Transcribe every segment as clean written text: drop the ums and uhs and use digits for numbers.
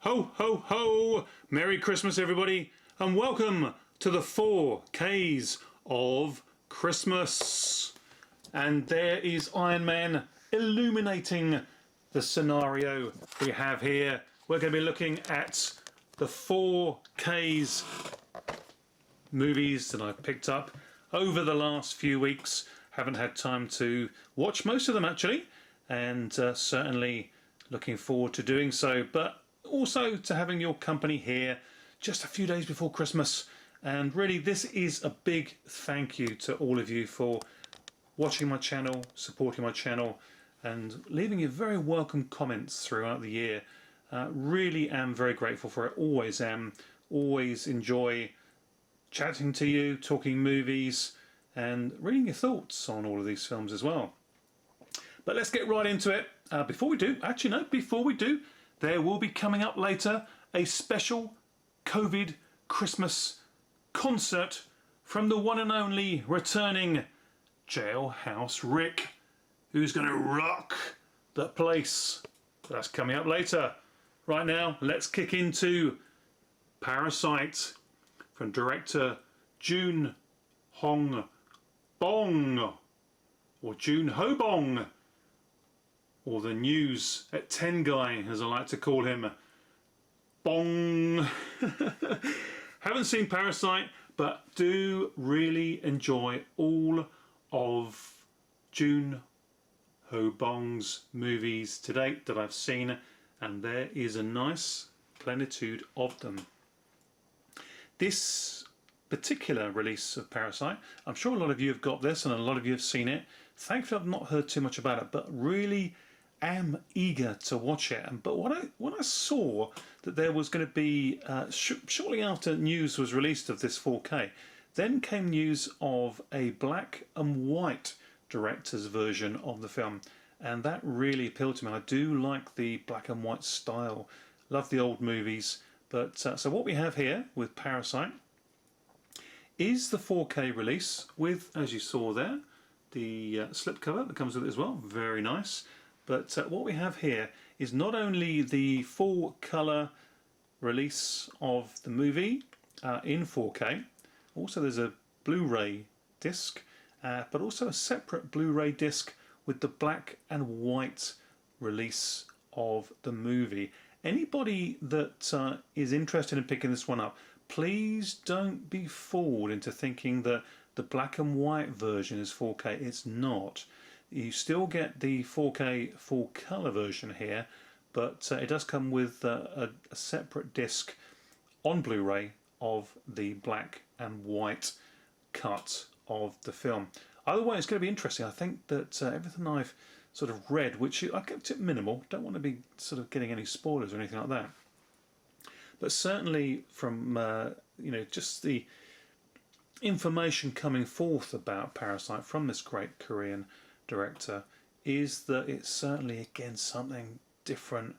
Ho, ho, ho! Merry Christmas, everybody, and welcome to the 4K's of Christmas. And there is Iron Man illuminating the scenario we have here. We're going to be looking at the 4K's movies that I've picked up over the last few weeks. Haven't had time to watch most of them, actually, and certainly looking forward to doing so, but also to having your company here just a few days before Christmas. And really, this is a big thank you to all of you for watching my channel, supporting my channel, and leaving your very welcome comments throughout the year. Really am very grateful for it, always am. Always enjoy chatting to you, talking movies, and reading your thoughts on all of these films as well. But let's get right into it. Before we do, there will be coming up later a special COVID Christmas concert from the one and only returning Jailhouse Rick, who's going to rock the place. That's coming up later. Right now, let's kick into Parasite from director Jun Hong Bong, or Jun Ho Bong, or the news at 10 guy, as I like to call him. Bong. Haven't seen Parasite, but do really enjoy all of Jun Ho Bong's movies to date that I've seen, and there is a nice plenitude of them. This particular release of Parasite, I'm sure a lot of you have got this and a lot of you have seen it. Thankfully I've not heard too much about it, but really am eager to watch it. But when I saw that there was going to be shortly after news was released of this 4K, then came news of a black and white director's version of the film, and that really appealed to me. I do like the black and white style, love the old movies. But so what we have here with Parasite is the 4K release with, as you saw there, the slipcover that comes with it as well. Very nice. But what we have here is not only the full colour release of the movie in 4K, also there's a Blu-ray disc, but also a separate Blu-ray disc with the black and white release of the movie. Anybody that is interested in picking this one up, please don't be fooled into thinking that the black and white version is 4K. It's not. You still get the 4K full colour version here, but it does come with a separate disc on Blu-ray of the black and white cut of the film. Either way, it's going to be interesting. I think that everything I've sort of read, which I kept it minimal, don't want to be sort of getting any spoilers or anything like that, but certainly from just the information coming forth about Parasite from this great Korean director is that it's certainly again something different,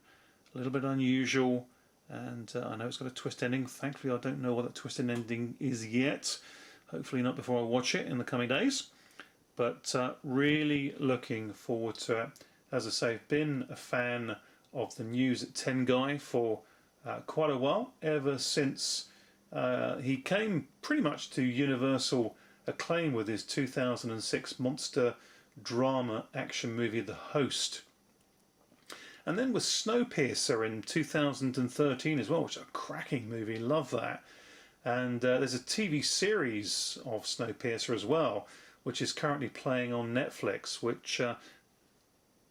a little bit unusual, and I know it's got a twist ending. Thankfully I don't know what that twist ending is yet, hopefully not before I watch it in the coming days. But really looking forward to it. As I say, I've been a fan of the News at 10 guy for quite a while, ever since he came pretty much to universal acclaim with his 2006 monster drama action movie The Host. And then with Snowpiercer in 2013 as well, which is a cracking movie, love that. And there's a TV series of Snowpiercer as well, which is currently playing on Netflix, which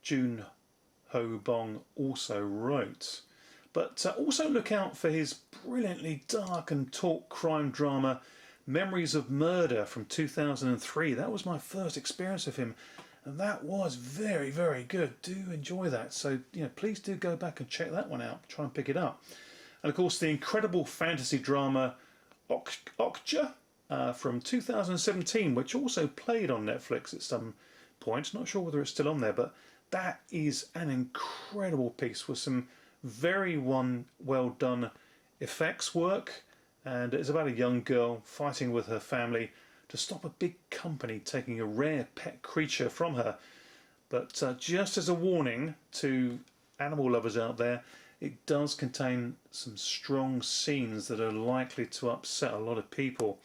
Jun Ho Bong also wrote. But also look out for his brilliantly dark and taut crime drama Memories of Murder from 2003. That was my first experience of him, and that was very, very good. Do enjoy that. So please do go back and check that one out. Try and pick it up. And of course the incredible fantasy drama Okja from 2017, which also played on Netflix at some point. Not sure whether it's still on there, but that is an incredible piece with some very well done effects work, and it's about a young girl fighting with her family to stop a big company taking a rare pet creature from her. But just as a warning to animal lovers out there, it does contain some strong scenes that are likely to upset a lot of people,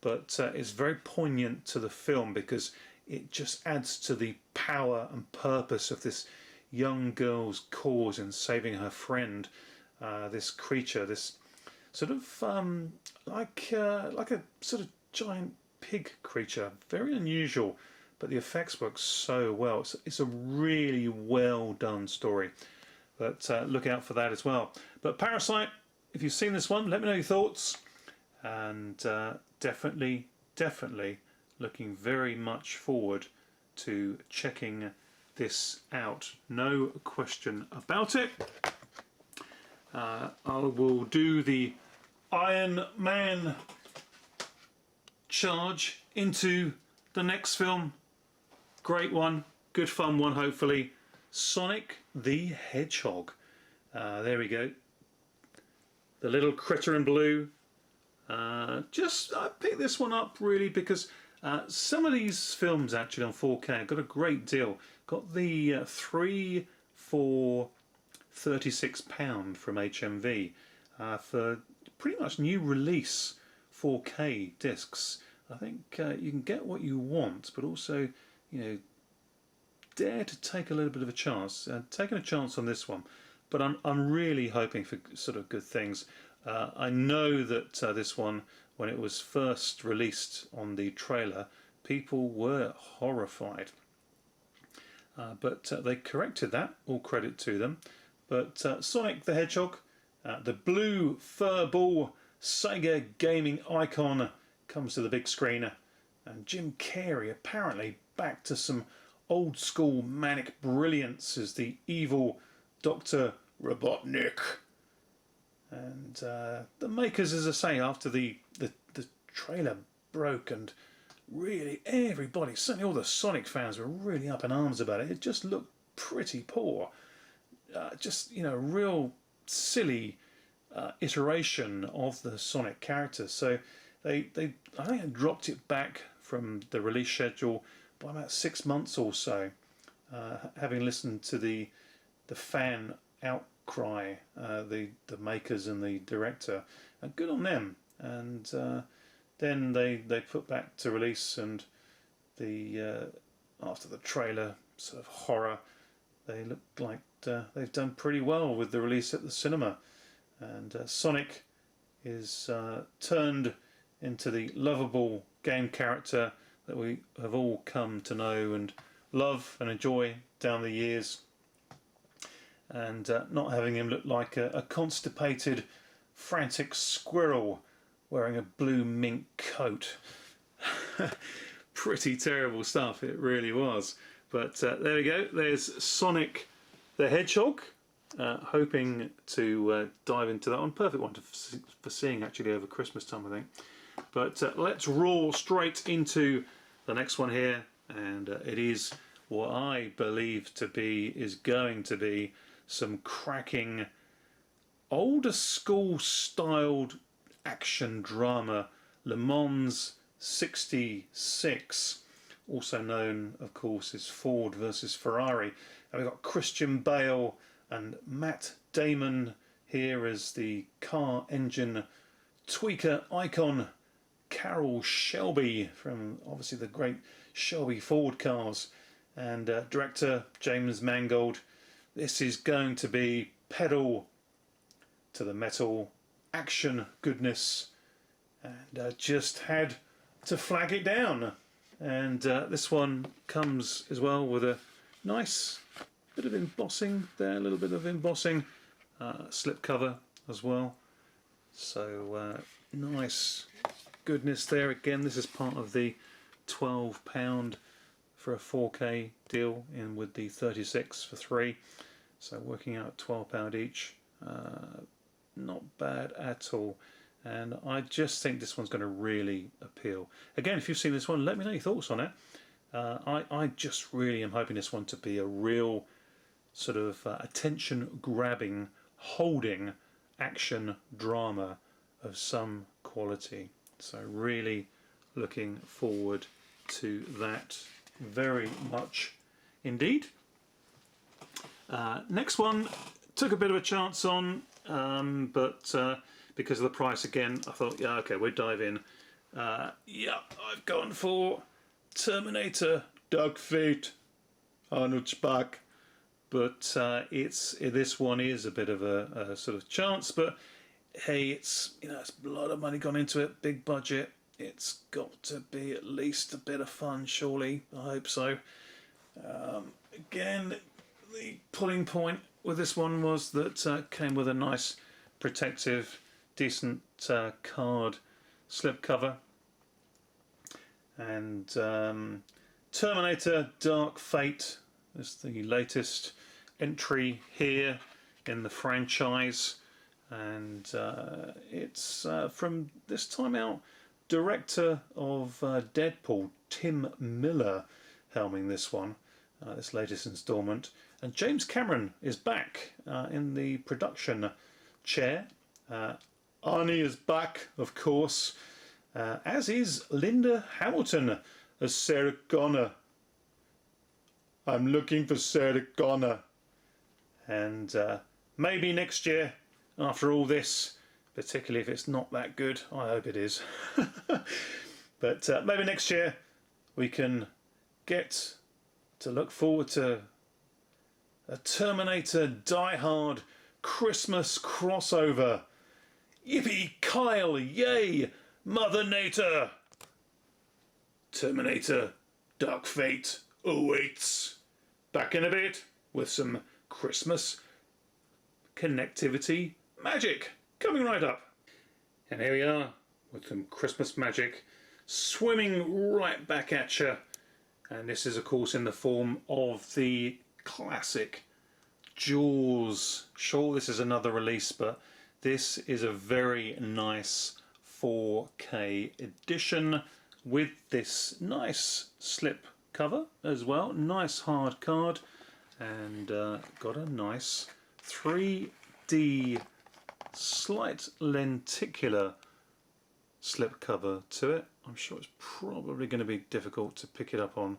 but it's very poignant to the film because it just adds to the power and purpose of this young girl's cause in saving her friend, this creature, this sort of like a sort of giant pig creature, very unusual, but the effects work so well. It's a really well done story, but look out for that as well. But Parasite, if you've seen this one, let me know your thoughts, and definitely looking very much forward to checking this out, no question about it. I will do the Iron Man charge into the next film. Great one, good fun one hopefully. Sonic the Hedgehog. There we go. The little critter in blue. I picked this one up really because some of these films actually on 4K got a great deal. Got the 3 for £36 from HMV for pretty much new release 4K discs. I think you can get what you want, but also, you know, dare to take a little bit of a chance. Taking a chance on this one, but I'm really hoping for sort of good things. I know that this one, when it was first released on the trailer, people were horrified. But they corrected that, all credit to them. But Sonic the Hedgehog, the blue furball Sega gaming icon, comes to the big screen. And Jim Carrey apparently back to some old school manic brilliance as the evil Dr. Robotnik. And the makers, as I say, after the trailer broke and really everybody, certainly all the Sonic fans, were really up in arms about it. It just looked pretty poor. Just, you know, real silly iteration of the Sonic character. So I think they dropped it back from the release schedule by about 6 months or so. Having listened to the fan outcry, the makers and the director, good on them. And then they put back to release, and after the trailer sort of horror, they look like they've done pretty well with the release at the cinema. And Sonic is turned into the lovable game character that we have all come to know and love and enjoy down the years. And not having him look like a constipated, frantic squirrel wearing a blue mink coat. Pretty terrible stuff, it really was. But there we go, there's Sonic the Hedgehog. Hoping to dive into that one. Perfect one for seeing actually over Christmas time, I think. But let's roll straight into the next one here, and it is what I believe is going to be some cracking older school styled action drama, Le Mans 66, also known of course as Ford versus Ferrari. And we've got Christian Bale and Matt Damon here as the car engine tweaker icon, Carroll Shelby from obviously the great Shelby Ford cars, and director James Mangold. This is going to be pedal to the metal action goodness, and just had to flag it down. And this one comes as well with a nice bit of embossing there, a little bit of embossing, slip cover as well. So nice goodness there. Again, this is part of the £12 for a 4K deal, in with the 36 for 3. So working out at £12 each. Not bad at all. And I just think this one's going to really appeal. Again, if you've seen this one, let me know your thoughts on it. I just really am hoping this one to be a real sort of attention-grabbing, holding action drama of some quality. So really looking forward to that very much indeed. Next one, took a bit of a chance on, but because of the price again, I thought, yeah, okay, we'll dive in. Yeah, I've gone for Terminator Dark Fate. Arnold's back. But this one is a bit of a sort of chance, but hey, it's it's a lot of money gone into it, big budget. It's got to be at least a bit of fun, surely. I hope so. Again, the pulling point with this one was that came with a nice, protective, decent card slipcover, and Terminator Dark Fate is the latest entry here in the franchise, and it's from this time out director of Deadpool, Tim Miller, helming this one, this latest instalment, and James Cameron is back in the production chair. Arnie is back, of course, as is Linda Hamilton as Sarah Connor. I'm looking for Sarah Connor. And maybe next year, after all this, particularly if it's not that good, I hope it is. But maybe next year we can get to look forward to a Terminator Die Hard Christmas crossover. Yippee Kyle, yay, Mother Nature! Terminator Dark Fate awaits. Back in a bit with some Christmas connectivity magic coming right up. And here we are with some Christmas magic swimming right back at you. And this is, of course, in the form of the classic Jaws. Sure, this is another release, but this is a very nice 4K edition with this nice slip cover as well. Nice hard card, and got a nice 3D slight lenticular slip cover to it. I'm sure it's probably going to be difficult to pick it up on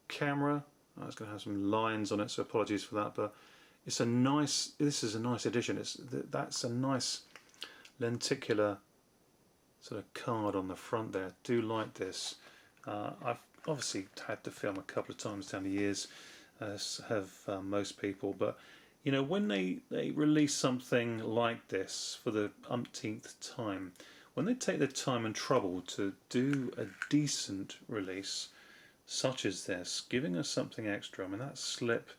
camera. It's going to have some lines on it, so apologies for that, but it's a nice, this is a nice edition. That's a nice lenticular sort of card on the front there. I do like this. I've obviously had to film a couple of times down the years, as have most people, but you know, when they release something like this for the umpteenth time, when they take the time and trouble to do a decent release such as this, giving us something extra, I mean, that slip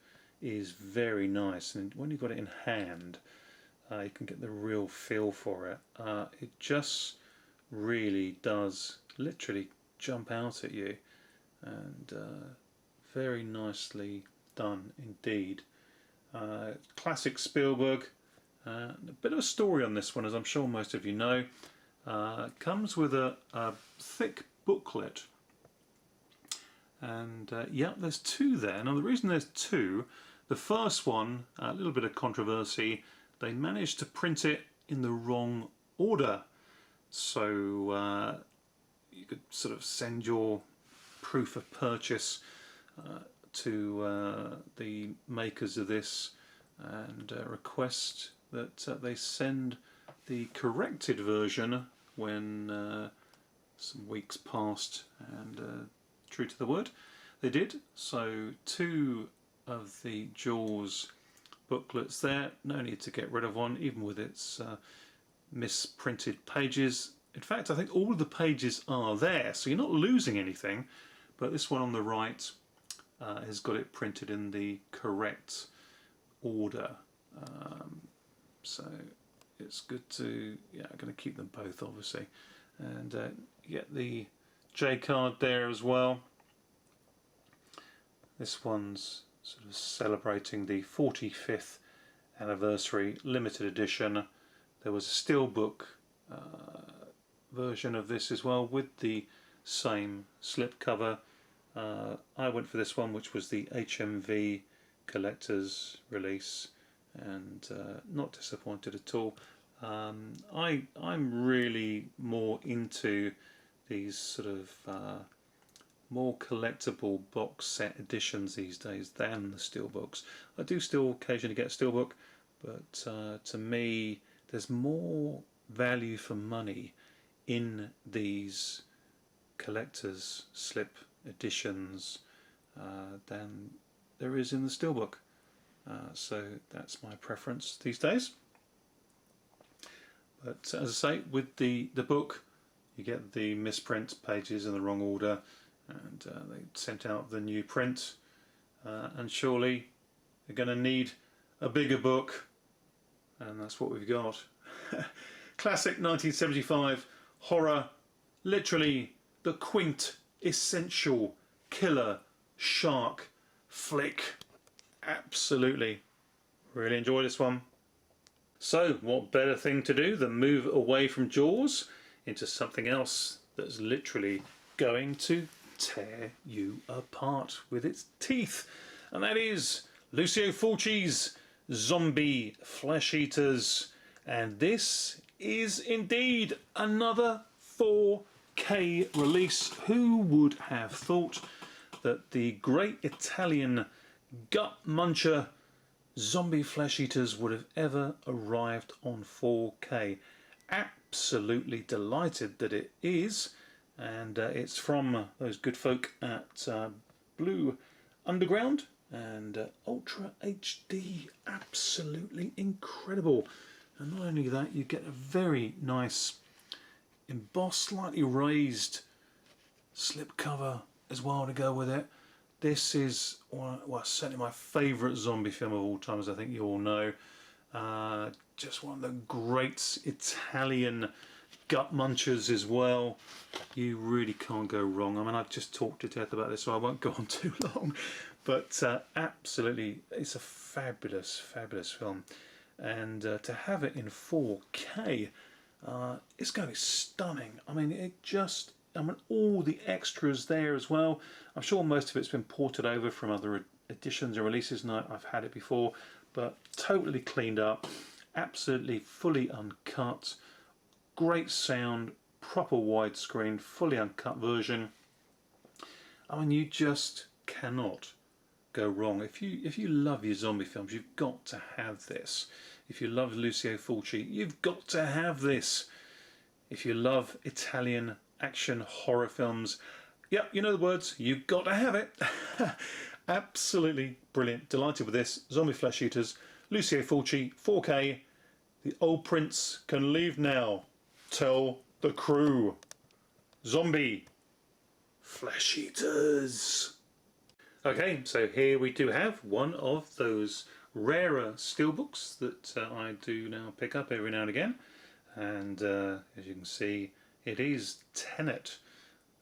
is very nice, and when you've got it in hand, you can get the real feel for it. It just really does literally jump out at you, and very nicely done indeed. Classic Spielberg. A bit of a story on this one, as I'm sure most of you know. Comes with a thick booklet, and yeah, there's two there. Now the reason there's two, the first one, a little bit of controversy, they managed to print it in the wrong order, so you could sort of send your proof of purchase to the makers of this and request that they send the corrected version when some weeks passed, and true to the word, they did. So two of the Jaws booklets there, no need to get rid of one, even with its misprinted pages. In fact, I think all of the pages are there, so you're not losing anything, but this one on the right has got it printed in the correct order. So it's good to, yeah, I'm going to keep them both obviously, and you get the J card there as well. This one's sort of celebrating the 45th anniversary limited edition. There was a steelbook version of this as well with the same slipcover. I went for this one, which was the HMV collector's release, and not disappointed at all. I'm really more into these sort of more collectible box set editions these days than the steelbooks. I do still occasionally get a steelbook, but to me there's more value for money in these collector's slip editions than there is in the steelbook. So that's my preference these days. But as I say, with the book, you get the misprint pages in the wrong order, and they sent out the new print, and surely they're going to need a bigger book, and that's what we've got. Classic 1975 horror, literally the quintessential killer shark flick. Absolutely, really enjoy this one. So what better thing to do than move away from Jaws into something else that's literally going to tear you apart with its teeth, and that is Lucio Fulci's Zombie Flesh Eaters. And this is indeed another 4K release. Who would have thought that the great Italian gut muncher Zombie Flesh Eaters would have ever arrived on 4K? Absolutely delighted that it is, and it's from those good folk at Blue Underground, and Ultra HD. Absolutely incredible. And not only that, you get a very nice embossed, slightly raised slipcover as well to go with it. This is certainly my favourite zombie film of all time, as I think you all know. Just one of the great Italian gut munchers as well. You really can't go wrong. I mean, I've just talked to death about this, so I won't go on too long. But absolutely, it's a fabulous, fabulous film. And to have it in 4K, it's going to be stunning. I mean, all the extras there as well. I'm sure most of it's been ported over from other editions and releases, and I've had it before, but totally cleaned up, absolutely fully uncut, great sound, proper widescreen, fully uncut version. I mean, you just cannot go wrong. If you love your zombie films, you've got to have this. If you love Lucio Fulci, you've got to have this. If you love Italian action horror films, yep, you know the words, you've got to have it. Absolutely brilliant. Delighted with this. Zombie Flesh Eaters, Lucio Fulci, 4K. The old prince can leave now. Tell the crew. Zombie Flesh Eaters. Okay, so here we do have one of those rarer steelbooks that I do now pick up every now and again. And as you can see, it is Tenet,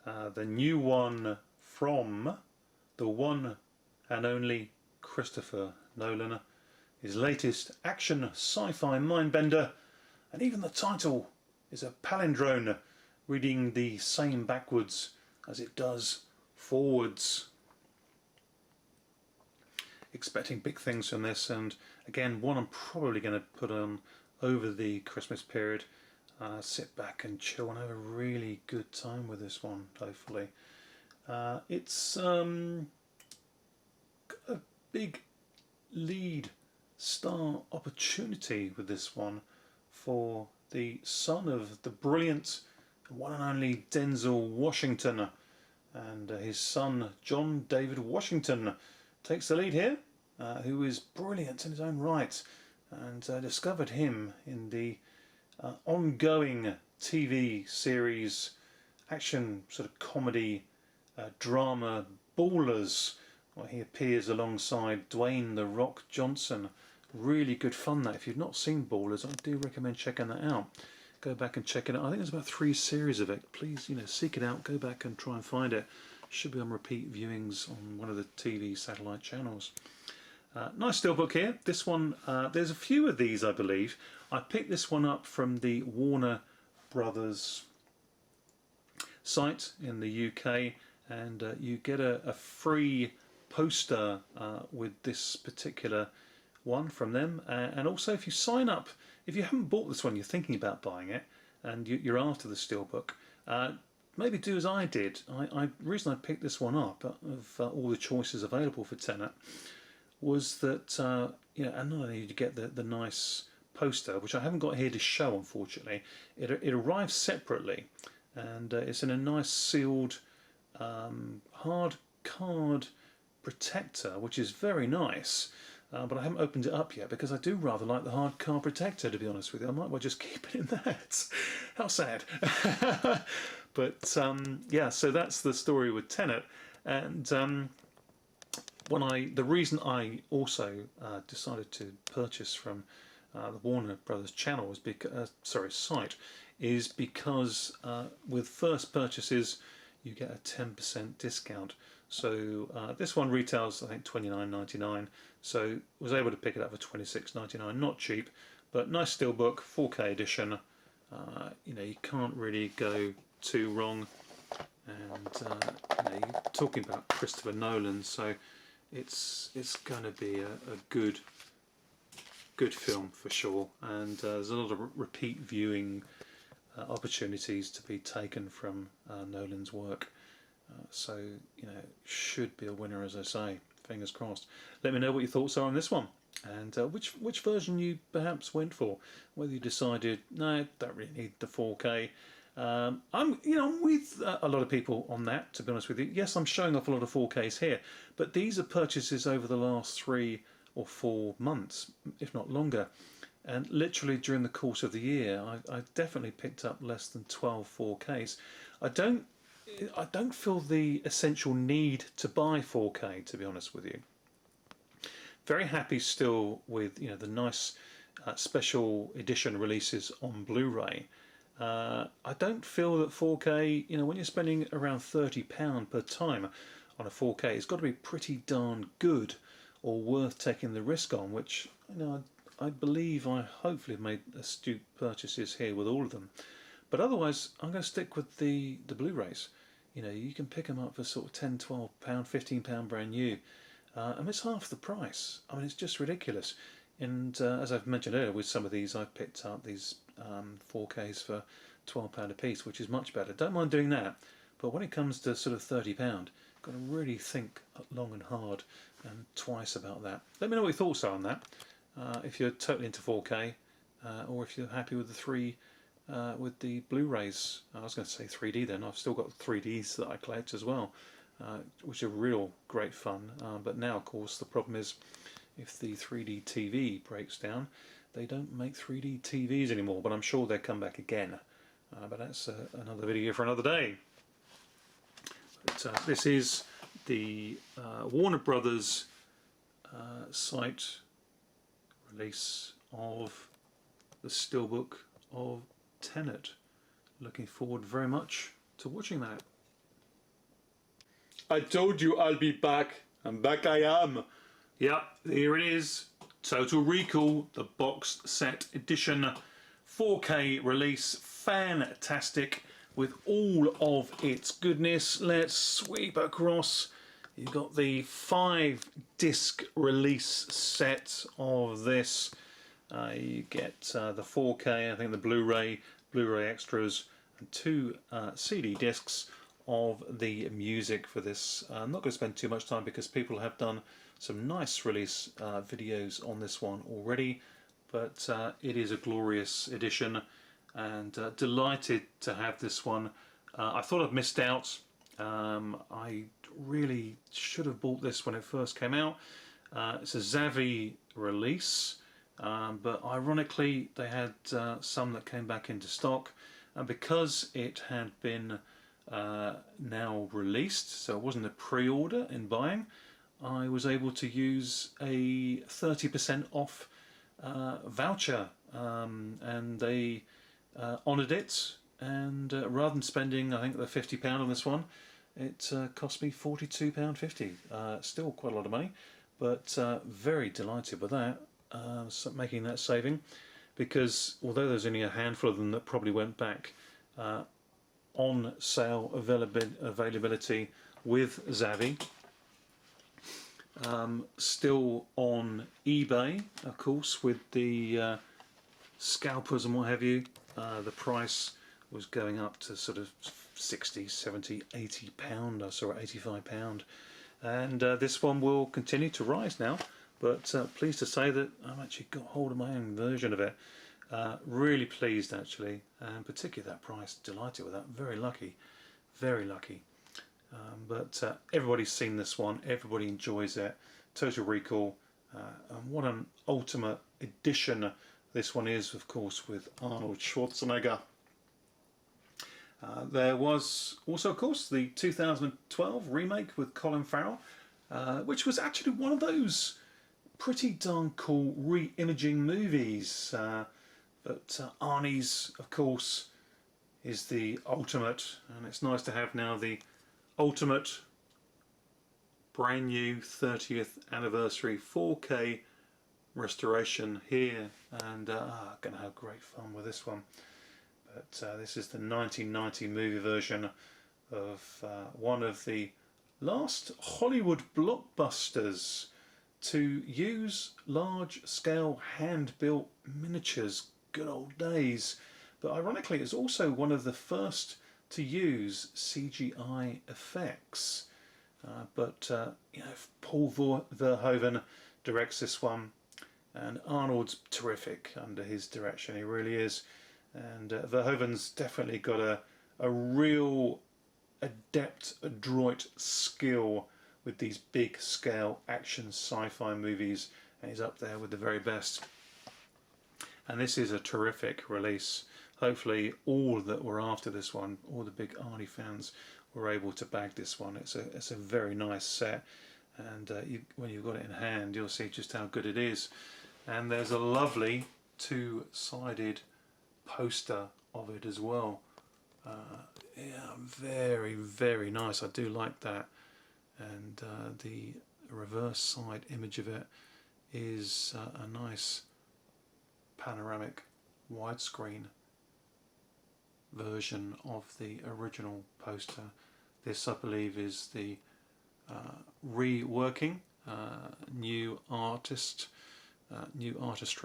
the new one from the one and only Christopher Nolan, his latest action sci-fi mindbender, and even the title is a palindrome, reading the same backwards as it does forwards. Expecting big things from this, and again, one I'm probably going to put on over the Christmas period. Sit back and chill and have a really good time with this one, hopefully. It's got a big lead star opportunity with this one for the son of the brilliant one and only Denzel Washington, and his son John David Washington takes the lead here, who is brilliant in his own right, and discovered him in the ongoing TV series, action sort of comedy, drama Ballers, where he appears alongside Dwayne "The Rock" Johnson. Really good fun that. If you've not seen Ballers, I do recommend checking that out. Go back and check it out. I think there's about 3 series of it. Please, seek it out. Go back and try and find it. Should be on repeat viewings on one of the TV satellite channels. Nice steelbook here. This one, there's a few of these, I believe. I picked this one up from the Warner Brothers site in the UK, and you get a free poster with this particular one from them. And also, if you sign up, if you haven't bought this one, you're thinking about buying it, and you're after the steelbook, maybe do as I did. The reason I picked this one up, of all the choices available for Tenet, was that you know, and not only did you get the nice poster, which I haven't got here to show, unfortunately. It arrives separately, and it's in a nice sealed hard card protector, which is very nice. But I haven't opened it up yet because I do rather like the hard card protector, to be honest with you. I might well just keep it in that. How sad. But yeah, so that's the story with Tenet. And the reason I also decided to purchase from the Warner Brothers channel is because site is because with first purchases you get a 10% discount. So this one retails I think $29.99, so was able to pick it up for $26.99. Not cheap, but nice steelbook, 4K edition. You know, you can't really go too wrong. And you know, you're talking about Christopher Nolan, so it's going to be a good film for sure. And there's a lot of repeat viewing opportunities to be taken from Nolan's work. So you know, should be a winner, as I say. Fingers crossed. Let me know what your thoughts are on this one, and which version you perhaps went for. Whether you decided no, don't really need the 4K. I'm with a lot of people on that, to be honest with you. Yes, I'm showing off a lot of 4Ks here, but these are purchases over the last 3 or 4 months, if not longer. And literally during the course of the year, I definitely picked up less than 12 4Ks. I don't feel the essential need to buy 4K, to be honest with you. Very happy still with the nice special edition releases on Blu-ray. I don't feel that 4K, when you're spending around £30 per time on a 4K, it's got to be pretty darn good or worth taking the risk on, which I believe I hopefully have made astute purchases here with all of them. But otherwise, I'm going to stick with the Blu-rays. You can pick them up for sort of £10, £12, £15 brand new. And it's half the price. I mean, it's just ridiculous. And as I've mentioned earlier, with some of these, I've picked up these 4Ks for £12 a piece, which is much better. Don't mind doing that. But when it comes to sort of £30, got to really think long and hard and twice about that. Let me know what your thoughts are on that. If you're totally into 4K, or if you're happy with with the Blu-rays. I was going to say 3D then. I've still got 3Ds that I collect as well, which are real great fun. But now, of course, the problem is if the 3D TV breaks down, they don't make 3D TVs anymore. But I'm sure they'll come back again. But that's another video for another day. But, this is the Warner Brothers site release of the steelbook of Tenet. Looking forward very much to watching that. I told you I'll be back, and back I am. Yep, here it is. Total Recall, the box set edition, 4K release, fantastic with all of its goodness. Let's sweep across. You've got the 5-disc release set of this. You get the 4K, I think the Blu-ray extras, and 2 CD discs of the music for this. I'm not going to spend too much time because people have done some nice release videos on this one already, but it is a glorious edition, and delighted to have this one. I thought I'd missed out. I really should have bought this when it first came out. It's a Zavvi release. But ironically they had some that came back into stock, and because it had been now released, so it wasn't a pre-order in buying, I was able to use a 30% off voucher, and they honoured it, and rather than spending I think the £50 on this one, it cost me £42.50. Still quite a lot of money, but very delighted with that. Making that saving, because although there's only a handful of them that probably went back on sale availability with Zavvi, still on eBay, of course, with the scalpers and what have you, the price was going up to sort of 60, 70, 80 pound. I saw it £85, and this one will continue to rise now. but pleased to say that I've actually got hold of my own version of it. Really pleased actually, and particularly that price, delighted with that, very lucky, very lucky. But everybody's seen this one, everybody enjoys it, Total Recall, and what an ultimate edition this one is, of course, with Arnold Schwarzenegger. There was also, of course, the 2012 remake with Colin Farrell, which was actually one of those pretty darn cool re-imaging movies. But Arnie's, of course, is the ultimate, and it's nice to have now the ultimate brand new 30th anniversary 4K restoration here, and gonna have great fun with this one. But this is the 1990 movie version of one of the last Hollywood blockbusters to use large-scale hand-built miniatures. Good old days. But ironically, it's also one of the first to use CGI effects. But you know, Paul Verhoeven directs this one, and Arnold's terrific under his direction. He really is. And Verhoeven's definitely got a real adept, adroit skill with these big scale action sci-fi movies, and he's up there with the very best. And this is a terrific release. Hopefully all that were after this one, all the big Arnie fans, were able to bag this one. It's a very nice set, and when you've got it in hand, you'll see just how good it is. And there's a lovely two-sided poster of it as well. Yeah, very, very nice. I do like that. And the reverse side image of it is a nice panoramic widescreen version of the original poster. This, I believe, is the reworking, new artistry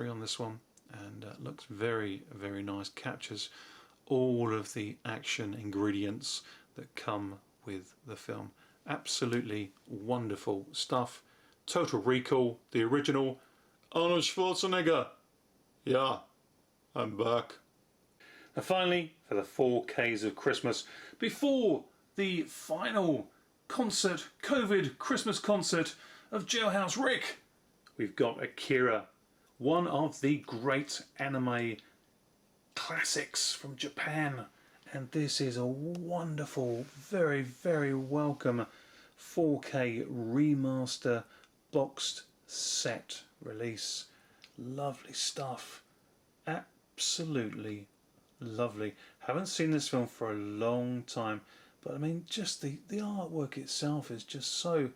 on this one, and looks very, very nice. Captures all of the action ingredients that come with the film. Absolutely wonderful stuff. Total Recall, the original. Arnold Schwarzenegger. Yeah, I'm back. And finally, for the 4Ks of Christmas, before the final concert, COVID Christmas concert of Jailhouse Rick, we've got Akira, one of the great anime classics from Japan. And this is a wonderful, very, very welcome 4K remaster boxed set release. Lovely stuff. Absolutely lovely. Haven't seen this film for a long time, but I mean, just the artwork itself is just so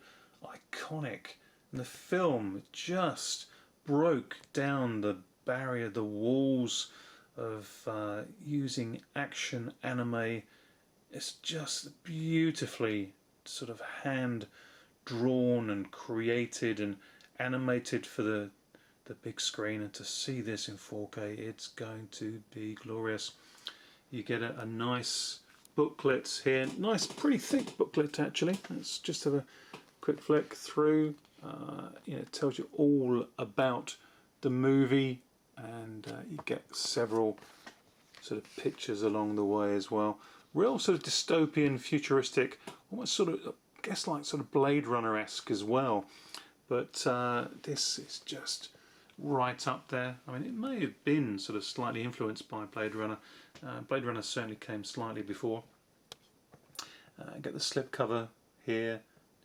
iconic. And the film just broke down the barrier, the walls of using action anime. It's just beautifully sort of hand drawn and created and animated for the big screen, and to see this in 4K, it's going to be glorious. You get a nice booklet here, nice pretty thick booklet actually. Let's just have a quick flick through. You know, it tells you all about the movie, and you get several sort of pictures along the way as well. Real sort of dystopian, futuristic, almost sort of, I guess, like sort of Blade Runner-esque as well. But this is just right up there. I mean, it may have been sort of slightly influenced by Blade Runner. Blade Runner certainly came slightly before. Get the slipcover here.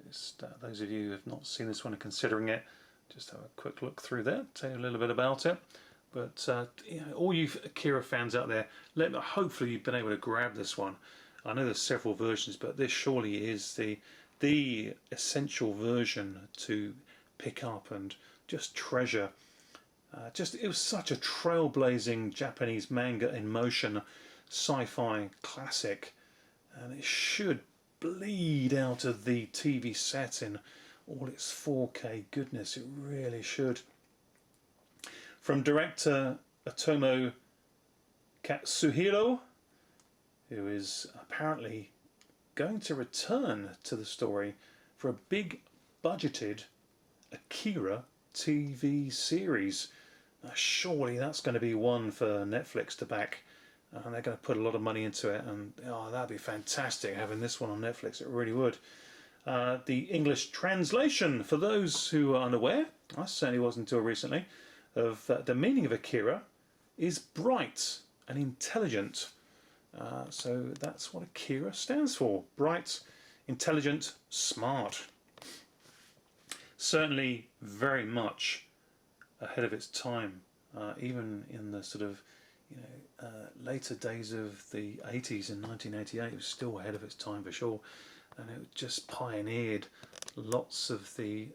Just those of you who have not seen this one and considering it, just have a quick look through there, tell you a little bit about it. But you know, all you Akira fans out there, hopefully you've been able to grab this one. I know there's several versions, but this surely is the essential version to pick up and just treasure. It was such a trailblazing Japanese manga in motion sci-fi classic, and it should bleed out of the TV set in all its 4K goodness. It really should. From director Otomo Katsuhiro, who is apparently going to return to the story for a big budgeted Akira TV series. Surely that's going to be one for Netflix to back. And they're going to put a lot of money into it. And oh, that'd be fantastic having this one on Netflix. It really would. The English translation, for those who are unaware, I certainly wasn't until recently, of the meaning of Akira is bright and intelligent. So that's what Akira stands for. Bright, intelligent, smart. Certainly very much ahead of its time, even in the sort of later days of the 80s in 1988. It was still ahead of its time for sure, and it just pioneered lots of the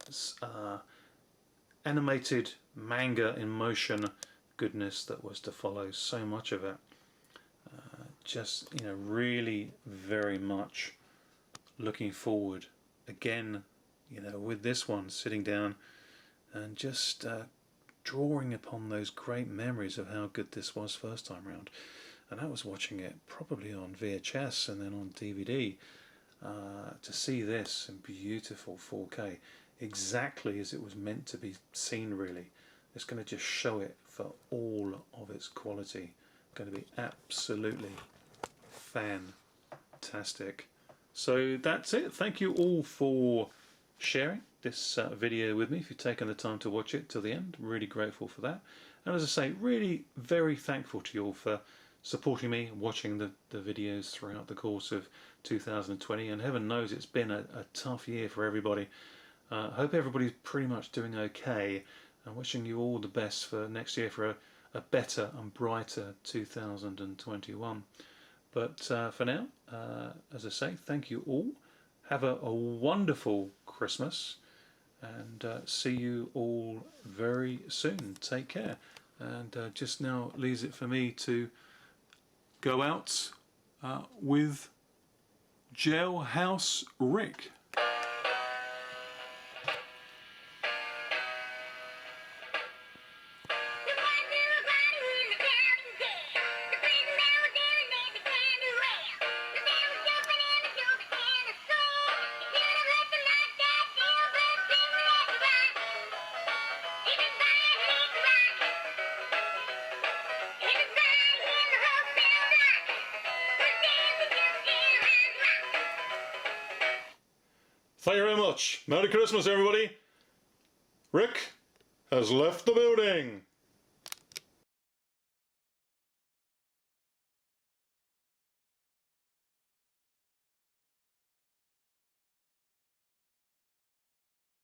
animated manga in motion goodness that was to follow. So much of it, just really very much looking forward again, with this one, sitting down and just drawing upon those great memories of how good this was first time round. And I was watching it probably on VHS and then on DVD, to see this in beautiful 4K, exactly as it was meant to be seen really. It's going to just show it for all of its quality. Going to be absolutely fantastic. So that's it. Thank you all for sharing this video with me. If you've taken the time to watch it till the end, really grateful for that. And as I say, really very thankful to you all for supporting me, watching the videos throughout the course of 2020. And heaven knows it's been a tough year for everybody. I hope everybody's pretty much doing okay. I'm wishing you all the best for next year, for a better and brighter 2021. But for now, as I say, thank you all. Have a wonderful Christmas, and see you all very soon. Take care. And just now leaves it for me to go out with Jailhouse Rick. Thank you very much. Merry Christmas, everybody. Rick has left the building.